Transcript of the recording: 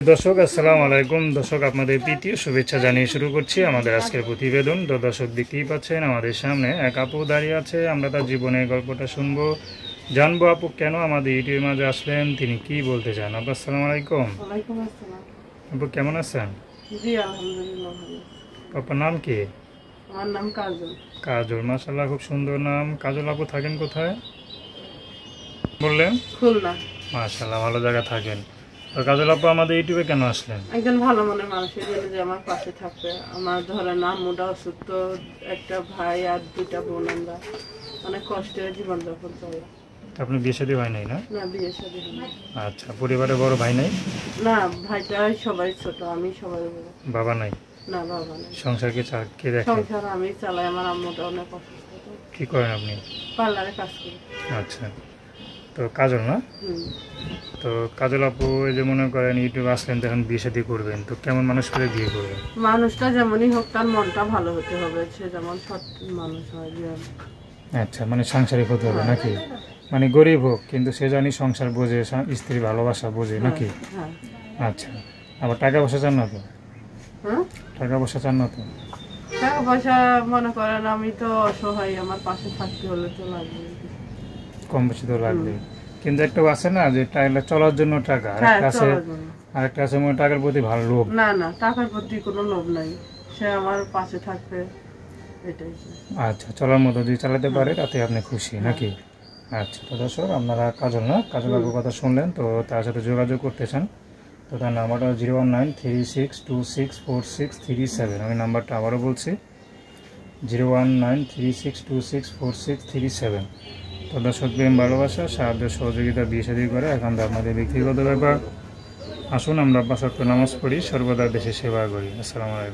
দর্শক আসসালামু আলাইকুম। দর্শক আপনাদের প্রীতি ও শুভেচ্ছা জানিয়ে শুরু করছি আমাদের আজকের প্রতিবেদন। তো দর্শক দেখতেই পাচ্ছেন আমাদের সামনে এক আপু দাঁড়িয়ে আছে। আমরা তার জীবনের গল্পটা শুনবো, জানবো আপু কেন আমাদের ইউটিউবের মাঝে আসলেন, তিনি কি বলতে চান। আপু আসসালামু আলাইকুম। ওয়ালাইকুম আসসালাম। আপু কেমন আছেন? জি আলহামদুলিল্লাহ ভালো। আপনার নাম কি? আমার নাম কাজল। কাজল, মাশাআল্লাহ খুব সুন্দর নাম। কাজল আপু থাকেন কোথায় বললেন? খুলনা। মাশাআল্লাহ ভালো জায়গা থাকেন। তো কাজল আপু আমাদের ইউটিউবে কেন আসলেন? একজন ভালো মনের মানুষের জন্য যে আমার পাশে থাকবে। আমার ধরেন আম্মুটা অসুস্থ, একটা ভাই আর দুইটা বোন, আমরা অনেক কষ্টে জীবনযাপন চলে। আপনি বিয়ে শাদী হয় নাই না? না, বিয়ে শাদী হয়নি। আচ্ছা, পরিবারে বড় ভাই নাই? না, ভাইটা সবাই ছোট, আমি সবাই বড়। বাবা নাই? না, বাবা নেই। সংসার কে দেখে? সংসার আমি চালাই, আমার আম্মুটা অনেক অসুস্থ। কি করেন আপনি? পার্লারে কাজ করি। আচ্ছা, তো কাজল না? তো কাজল আপু এই যে মনে করেন ইউটিউবে আসলেন, তখন বিয়ে শাদী করবেন, তো কেমন মানুষ করে বিয়ে করবেন? মানুষটা যেমনই হোক তার মনটা ভালো হতে হবে, সে যেমন সৎ মানুষ হয়। আচ্ছা, মানে সাংসারিক হতে হবে নাকি? মানে গরিব হোক কিন্তু সে জানি সংসার বোঝে, স্ত্রী ভালোবাসা বোঝে নাকি? হ্যাঁ। আচ্ছা, আবার টাকা পয়সা চান না তো? হ্যাঁ, টাকা পয়সা চান না তো? টাকা পয়সা মনে করেন আমি তো অসহায়, আমার পাশে থাকতে হলে তো লাগবে। কম বেশি তো লাগবে, কিন্তু একটা আছে না যে টাকা চলার জন্য টাকা, আরেকটা আছে মনে টাকার প্রতি ভালো লোভ। না না, টাকার প্রতি কোনো লোভ নাই, সে আমার পাশে থাকবে, এটাই। আচ্ছা, চলার মতো যদি চালাতে পারে তাতে আপনি খুশি নাকি? আচ্ছা, তো দর্শক আপনারা কাজল বাবুর কথা শুনলেন, তো তার সাথে যোগাযোগ করতে চান তো তার নাম্বারটা 01936264637। আমি নাম্বারটা আবারও বলছি, 01936264637। তো দর্শক প্রেম ভালোবাসা সাহায্য সহযোগিতা বিয়ে শাদী করে এখন তো আপনাদের ব্যক্তিগত ব্যাপার। আসুন আমরা 5 ওয়াক্ত নামাজ পড়ি, সর্বদা দেশের সেবা করি। আসসালামু আলাইকুম।